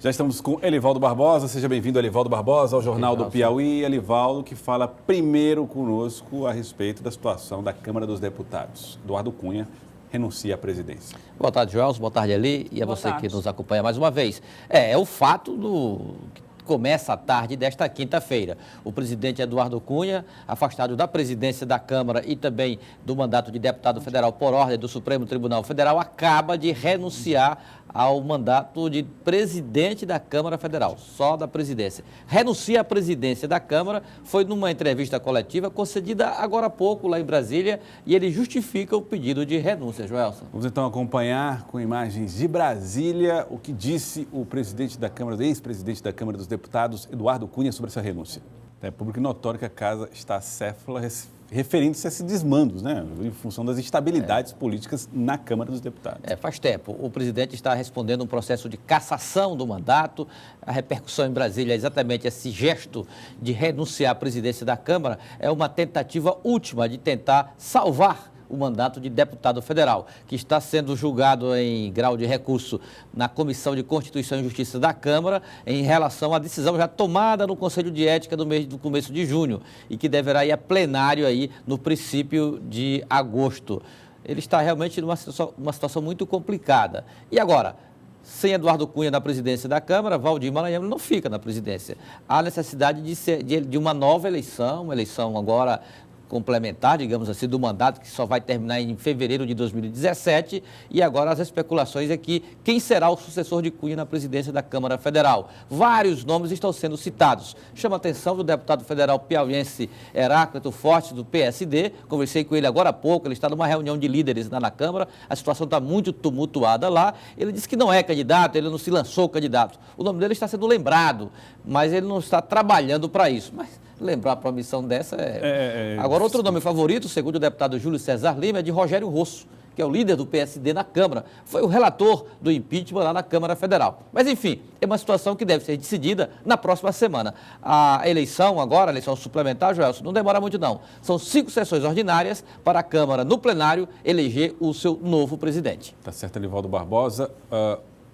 Já estamos com Elivaldo Barbosa. Seja bem-vindo, Elivaldo Barbosa, ao Jornal do Piauí. Elivaldo, que fala primeiro conosco a respeito da situação da Câmara dos Deputados. Eduardo Cunha renuncia à presidência. Boa tarde, Joelson. Boa tarde, Eli. E a você que nos acompanha mais uma vez. É o fato que começa à tarde desta quinta-feira. O presidente Eduardo Cunha, afastado da presidência da Câmara e também do mandato de deputado federal por ordem do Supremo Tribunal Federal, acaba de renunciar ao mandato de presidente da Câmara Federal, só da presidência. Renuncia à presidência da Câmara, foi numa entrevista coletiva concedida agora há pouco lá em Brasília e ele justifica o pedido de renúncia, Joelson. Vamos então acompanhar com imagens de Brasília o que disse o presidente da Câmara, ex-presidente da Câmara dos Deputados, Eduardo Cunha, sobre essa renúncia. É público notório que a casa está acéfala, referindo-se a esses desmandos, né, em função das instabilidades políticas na Câmara dos Deputados. Faz tempo. O presidente está respondendo um processo de cassação do mandato. A repercussão em Brasília é exatamente esse gesto de renunciar à presidência da Câmara. É uma tentativa última de tentar salvar o mandato de deputado federal, que está sendo julgado em grau de recurso na Comissão de Constituição e Justiça da Câmara em relação à decisão já tomada no Conselho de Ética do começo de junho e que deverá ir a plenário aí no princípio de agosto. Ele está realmente numa situação muito complicada. E agora, sem Eduardo Cunha na presidência da Câmara, Valdir Maranhão não fica na presidência. Há necessidade de uma nova eleição, uma eleição agora complementar, digamos assim, do mandato que só vai terminar em fevereiro de 2017 e agora as especulações é que quem será o sucessor de Cunha na presidência da Câmara Federal. Vários nomes estão sendo citados. Chama a atenção do deputado federal piauiense Heráclito Fortes, do PSD, conversei com ele agora há pouco, ele está numa reunião de líderes lá na Câmara, a situação está muito tumultuada lá, ele disse que não é candidato, ele não se lançou candidato. O nome dele está sendo lembrado, mas ele não está trabalhando para isso. Mas lembrar para uma missão dessa Agora, outro nome favorito, segundo o deputado Júlio César Lima, é de Rogério Rosso, que é o líder do PSD na Câmara. Foi o relator do impeachment lá na Câmara Federal. Mas, enfim, é uma situação que deve ser decidida na próxima semana. A eleição agora, a eleição suplementar, Joelson, não demora muito não. São 5 sessões ordinárias para a Câmara, no plenário, eleger o seu novo presidente. Tá certo, Elivaldo Barbosa.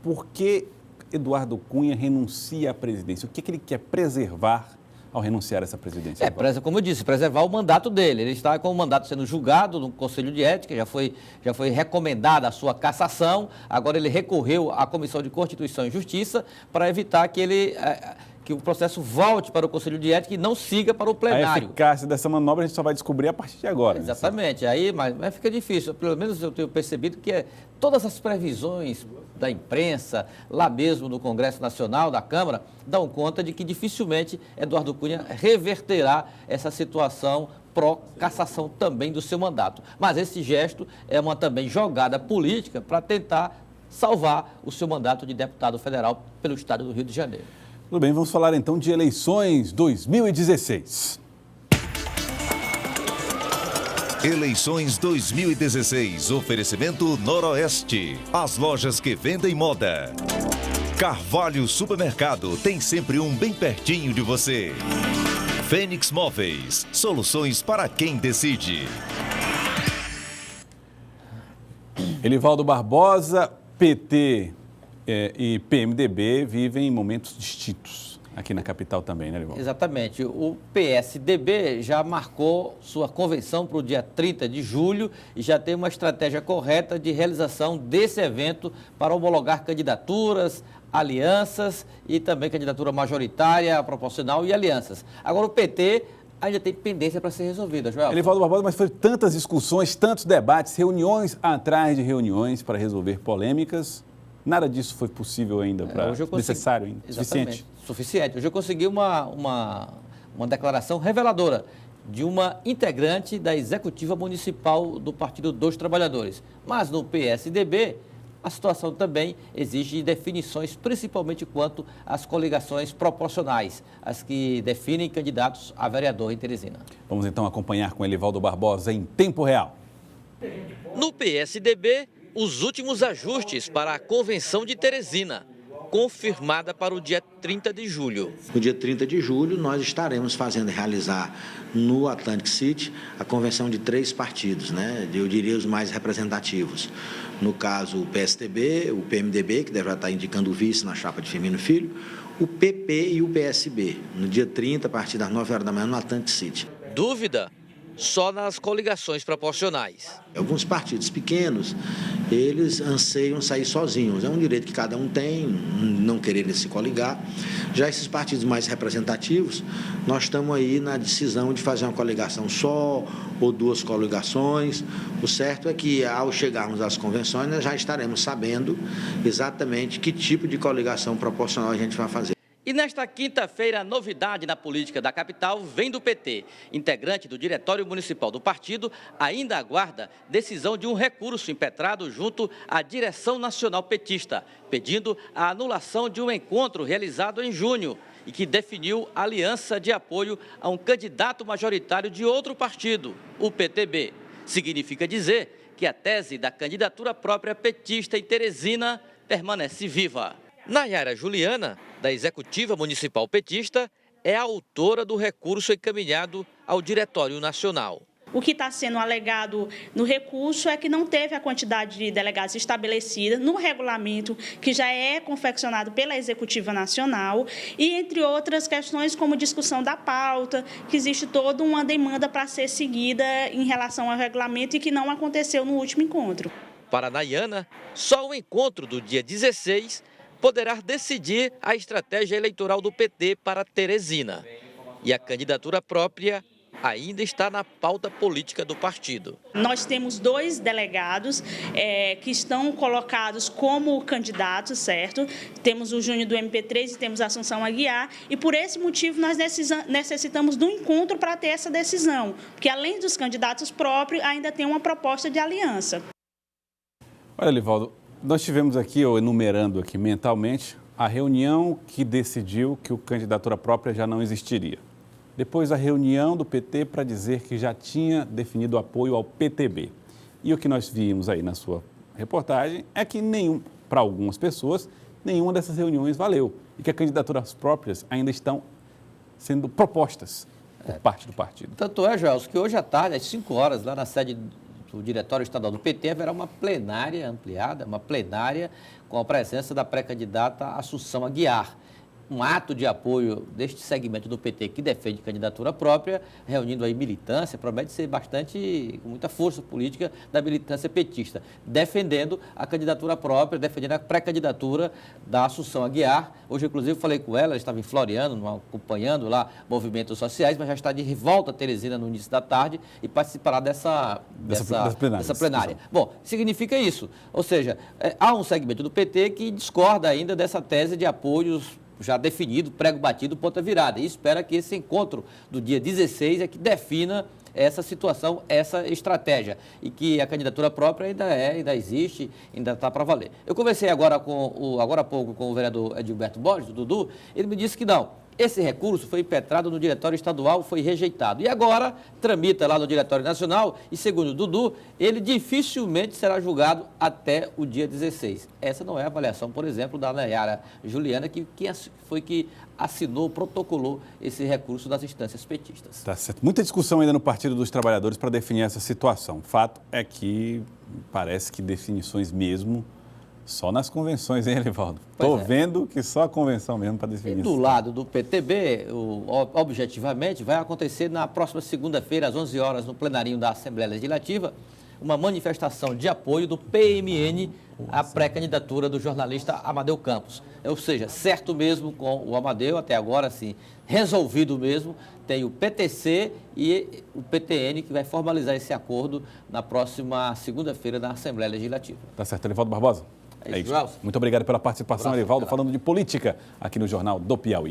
Por que Eduardo Cunha renuncia à presidência? O que ele quer preservar ao renunciar a essa presidência? Como eu disse, preservar o mandato dele. Ele está com o mandato sendo julgado no Conselho de Ética, já foi recomendada a sua cassação, agora ele recorreu à Comissão de Constituição e Justiça para evitar que o processo volte para o Conselho de Ética e não siga para o plenário. A eficácia dessa manobra a gente só vai descobrir a partir de agora. Exatamente. Né? Aí, mas fica difícil. Pelo menos eu tenho percebido que todas as previsões da imprensa, lá mesmo no Congresso Nacional, da Câmara, dão conta de que dificilmente Eduardo Cunha reverterá essa situação pró-cassação também do seu mandato. Mas esse gesto é uma também jogada política para tentar salvar o seu mandato de deputado federal pelo estado do Rio de Janeiro. Tudo bem, vamos falar então de eleições 2016. Eleições 2016, oferecimento Noroeste, as lojas que vendem moda. Carvalho Supermercado, tem sempre um bem pertinho de você. Fênix Móveis, soluções para quem decide. Elivaldo Barbosa, PT e PMDB vivem momentos distintos aqui na capital também, né, Elivaldo? Exatamente. O PSDB já marcou sua convenção para o dia 30 de julho e já tem uma estratégia correta de realização desse evento para homologar candidaturas, alianças e também candidatura majoritária, proporcional e alianças. Agora o PT ainda tem pendência para ser resolvida, Joel. Elivaldo Barbosa, mas foi tantas discussões, tantos debates, reuniões atrás de reuniões para resolver polêmicas. Nada disso foi possível ainda, necessário ainda, suficiente. Hoje eu consegui uma declaração reveladora de uma integrante da Executiva Municipal do Partido dos Trabalhadores. Mas no PSDB, a situação também exige definições, principalmente quanto às coligações proporcionais, as que definem candidatos a vereador em Teresina. Vamos então acompanhar com Elivaldo Barbosa em tempo real. No PSDB, os últimos ajustes para a Convenção de Teresina. confirmada para o dia 30 de julho. No dia 30 de julho, nós estaremos realizar no Atlantic City a convenção de 3 partidos, né? Eu diria os mais representativos. No caso, o PSDB, o PMDB, que deve estar indicando o vice na chapa de Firmino Filho, o PP e o PSB, no dia 30, a partir das 9 horas da manhã, no Atlantic City. Dúvida? Só nas coligações proporcionais. Alguns partidos pequenos, eles anseiam sair sozinhos. É um direito que cada um tem, não querer se coligar. Já esses partidos mais representativos, nós estamos aí na decisão de fazer uma coligação só ou 2 coligações. O certo é que, ao chegarmos às convenções, nós já estaremos sabendo exatamente que tipo de coligação proporcional a gente vai fazer. E nesta quinta-feira, a novidade na política da capital vem do PT. Integrante do Diretório Municipal do partido ainda aguarda decisão de um recurso impetrado junto à direção nacional petista, pedindo a anulação de um encontro realizado em junho e que definiu aliança de apoio a um candidato majoritário de outro partido, o PTB. Significa dizer que a tese da candidatura própria petista em Teresina permanece viva. Nayara Juliana, da Executiva Municipal Petista, é a autora do recurso encaminhado ao Diretório Nacional. O que está sendo alegado no recurso é que não teve a quantidade de delegados estabelecida no regulamento que já é confeccionado pela Executiva Nacional e, entre outras questões, como discussão da pauta, que existe toda uma demanda para ser seguida em relação ao regulamento e que não aconteceu no último encontro. Para Nayana, só o encontro do dia 16 poderá decidir a estratégia eleitoral do PT para Teresina. E a candidatura própria ainda está na pauta política do partido. Nós temos 2 delegados que estão colocados como candidatos, certo? Temos o Júnior do MP3 e temos a Assunção Aguiar, e por esse motivo nós necessitamos de um encontro para ter essa decisão, porque além dos candidatos próprios, ainda tem uma proposta de aliança. Olha, Livaldo, nós tivemos aqui, ou enumerando aqui mentalmente, a reunião que decidiu que a candidatura própria já não existiria. Depois a reunião do PT para dizer que já tinha definido apoio ao PTB. E o que nós vimos aí na sua reportagem é que para algumas pessoas, nenhuma dessas reuniões valeu. E que as candidaturas próprias ainda estão sendo propostas por parte do partido. Tanto é, Joelson, que hoje à tarde, às 5 horas, lá na sede do Diretório Estadual do PT, haverá uma plenária ampliada, uma plenária com a presença da pré-candidata Assunção Aguiar. Um ato de apoio deste segmento do PT que defende candidatura própria, reunindo aí militância, promete ser com muita força política da militância petista, defendendo a candidatura própria, defendendo a pré-candidatura da Assunção Aguiar. Hoje, inclusive, falei com ela estava em Floriano, acompanhando lá movimentos sociais, mas já está de volta a Teresina no início da tarde e participará dessa plenária. Bom, significa isso, ou seja, há um segmento do PT que discorda ainda dessa tese de apoios já definido, prego batido, ponta virada. E espera que esse encontro do dia 16 é que defina essa situação, essa estratégia. E que a candidatura própria ainda existe, ainda está para valer. Eu conversei agora há pouco com o vereador Edilberto Borges, do Dudu, ele me disse que não. Esse recurso foi impetrado no Diretório Estadual, foi rejeitado. E agora tramita lá no Diretório Nacional e, segundo o Dudu, ele dificilmente será julgado até o dia 16. Essa não é a avaliação, por exemplo, da Nayara Juliana, que foi que assinou, protocolou esse recurso das instâncias petistas. Tá certo. Muita discussão ainda no Partido dos Trabalhadores para definir essa situação. Fato é que parece que definições mesmo só nas convenções, hein, Elivaldo? Estou vendo que só a convenção mesmo para definir. E do lado do PTB, objetivamente, vai acontecer na próxima segunda-feira, às 11 horas, no plenarinho da Assembleia Legislativa, uma manifestação de apoio do PMN à pré-candidatura do jornalista Amadeu Campos. Ou seja, certo mesmo com o Amadeu, até agora, sim, resolvido mesmo, tem o PTC e o PTN que vai formalizar esse acordo na próxima segunda-feira na Assembleia Legislativa. Tá certo, Elivaldo Barbosa? É isso. Muito obrigado pela participação, Elivaldo, falando de política aqui no Jornal do Piauí.